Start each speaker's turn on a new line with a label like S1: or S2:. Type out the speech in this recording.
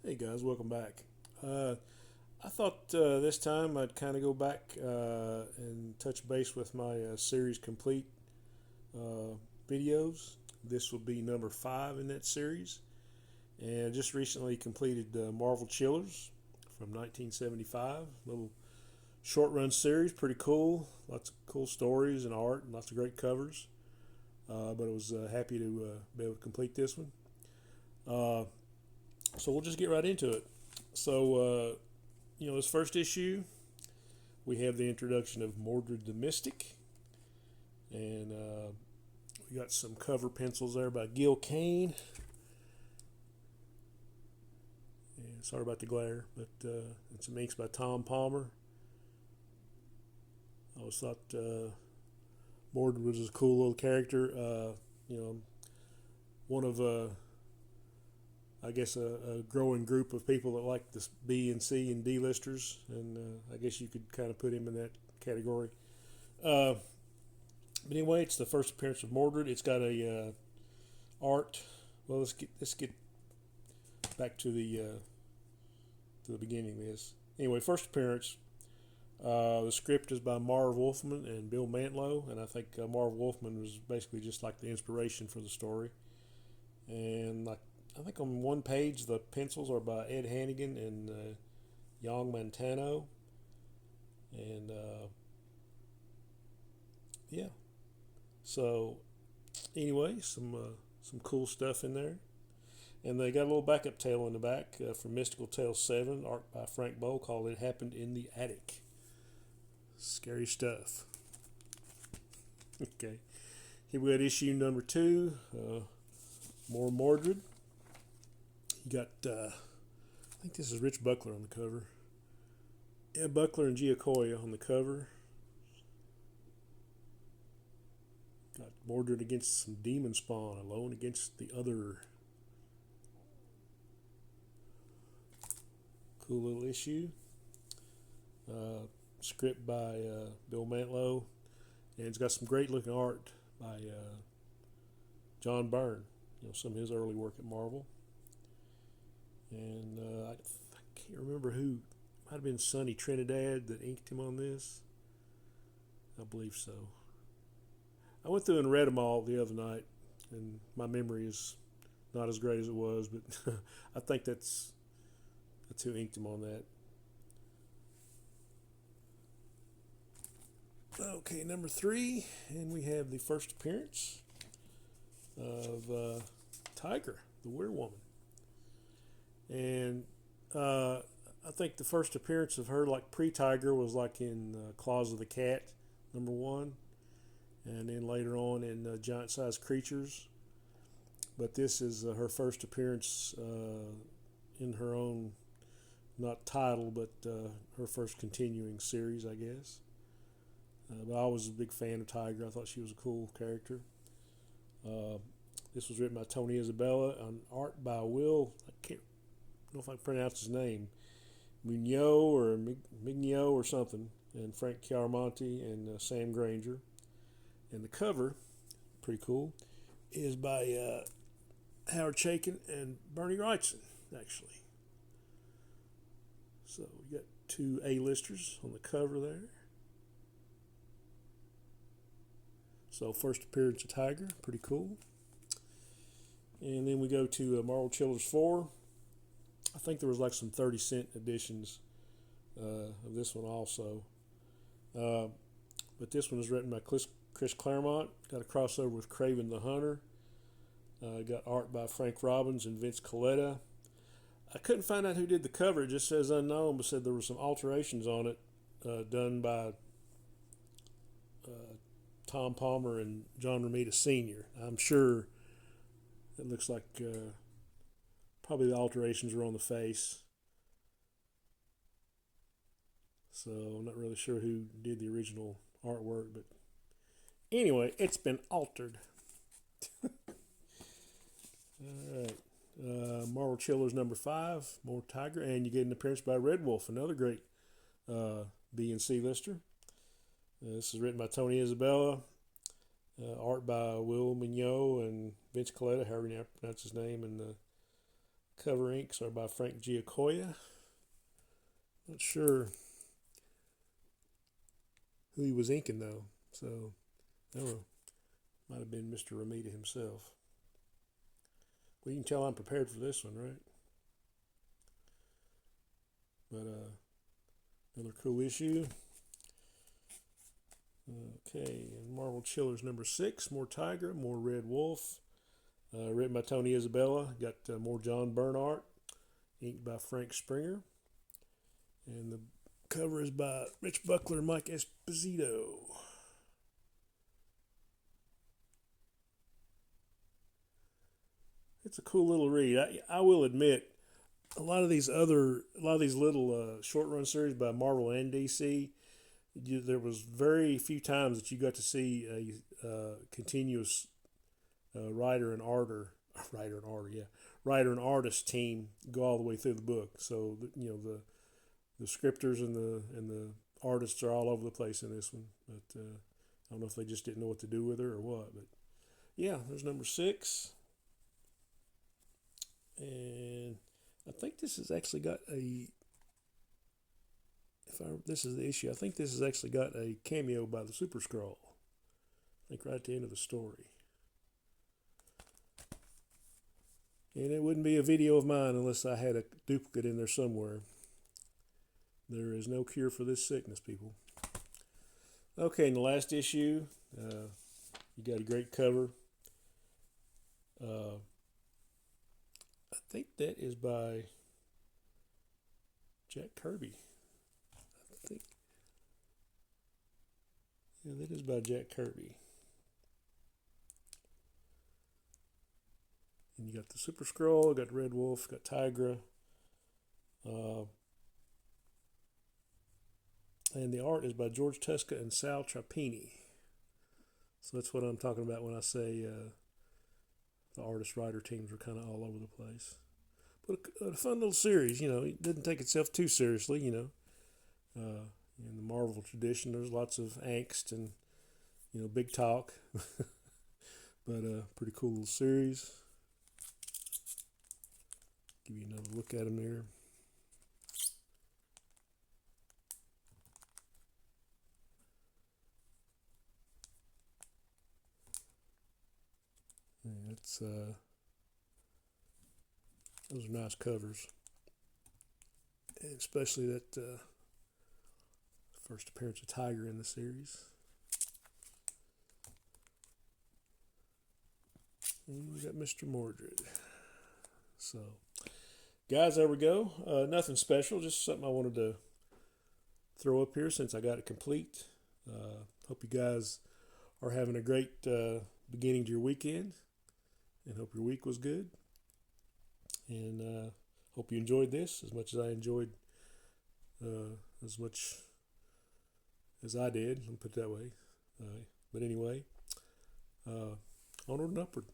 S1: Hey guys, welcome back. I thought this time I'd kind of go back and touch base with my series complete uh, videos. This will be number 5 in that series, and I just recently completed Marvel Chillers from 1975. Little short run series, pretty cool. Lots of cool stories and art, and lots of great covers. But I was happy to be able to complete this one. Uh, so we'll just get right into it. So, this first issue, we have the introduction of Mordred the Mystic, and we got some cover pencils there by Gil Kane. And sorry about the glare, but and some inks by Tom Palmer. I always thought Mordred was a cool little character. One of I guess a growing group of people that like the B and C and D listers, and I guess you could kind of put him in that category. Uh, but anyway, it's the first appearance of Mordred. It's got a art. Well, let's get back to the beginning of this. Anyway, first appearance. The script is by Marv Wolfman and Bill Mantlo, and I think Marv Wolfman was basically just like the inspiration for the story. And like I think on one page the pencils are by Ed Hannigan and Young Montano, and yeah. So anyway, some cool stuff in there, and they got a little backup tale in the back from Mystical Tales 7, art by Frank Bowl, called "It Happened in the Attic." Scary stuff. Okay, here we got issue number 2. More Mordred. You got, I think this is Rich Buckler on the cover. Yeah, Buckler and Giacoya on the cover. Got Mordred against some demon spawn, alone against the other. Cool little issue. Script by Bill Mantlo, and it's got some great looking art by John Byrne. Some of his early work at Marvel. And I can't remember who. Might have been Sonny Trinidad that inked him on this. I believe so. I went through and read them all the other night, and my memory is not as great as it was, but I think that's who inked him on that. Okay, number 3, and we have the first appearance of Tiger, the Werewoman. And I think the first appearance of her, like pre-Tiger, was like in Claws of the Cat, number 1, and then later on in Giant Sized Creatures. But this is her first appearance in her own, not title, but her first continuing series, I guess. But I was a big fan of Tiger. I thought she was a cool character. This was written by Tony Isabella on art by Will. I can't know if I can pronounce his name. Mignot or something. And Frank Chiaramonte and Sam Granger. And the cover, pretty cool, is by Howard Chaykin and Bernie Wrightson, actually. So we got 2 A-listers on the cover there. So first appearance of Tiger, pretty cool. And then we go to Marvel Chillers 4. I think there was like some 30-cent editions of this one also. But this one is written by Chris Claremont. Got a crossover with Craven the Hunter. Got art by Frank Robbins and Vince Colletta. I couldn't find out who did the cover. It just says unknown, but said there were some alterations on it done by Tom Palmer and John Romita Sr. I'm sure it looks like probably the alterations were on the face. So I'm not really sure who did the original artwork, but anyway, it's been altered. All right. Marvel Chillers number 5, more Tiger, and you get an appearance by Red Wolf, another great B and C lister. This is written by Tony Isabella, art by Will Mignot and Vince Colletta, however you pronounce his name, and Cover inks are by Frank Giacoia. Not sure who he was inking though, so I don't know. Might have been Mr. Romita himself. Well, you can tell I'm prepared for this one, right? But another cool issue. Okay, and Marvel Chillers number 6, more Tigra, more Red Wolf. Written by Tony Isabella. Got more John Byrne art, inked by Frank Springer. And the cover is by Rich Buckler and Mike Esposito. It's a cool little read. I will admit, a lot of these little short run series by Marvel and DC, there was very few times that you got to see a continuous writer and artist team go all the way through the book. So the scripters and the artists are all over the place in this one. But I don't know if they just didn't know what to do with her or what. But yeah, there's number 6. And I think this has actually got this is the issue. I think this has actually got a cameo by the Super Skrull. I think right at the end of the story. And it wouldn't be a video of mine unless I had a duplicate in there somewhere. There is no cure for this sickness, people. Okay, in the last issue, you got a great cover. I think that is by Jack Kirby. Yeah, that is by Jack Kirby. And you got the Super Skrull, got Red Wolf, got Tigra. And the art is by George Tuska and Sal Trapani. So that's what I'm talking about when I say the artist-writer teams are kind of all over the place. But a fun little series, It doesn't take itself too seriously, in the Marvel tradition, there's lots of angst and, big talk. But pretty cool little series. Give you another look at them there. Yeah, those are nice covers, and especially that first appearance of Tiger in the series. And we got Mr. Mordred. So, guys, there we go. Nothing special, just something I wanted to throw up here since I got it complete. Hope you guys are having a great beginning to your weekend, and hope your week was good. And hope you enjoyed this as much as I enjoyed, as much as I did. Let me put it that way. But anyway, onward and upward.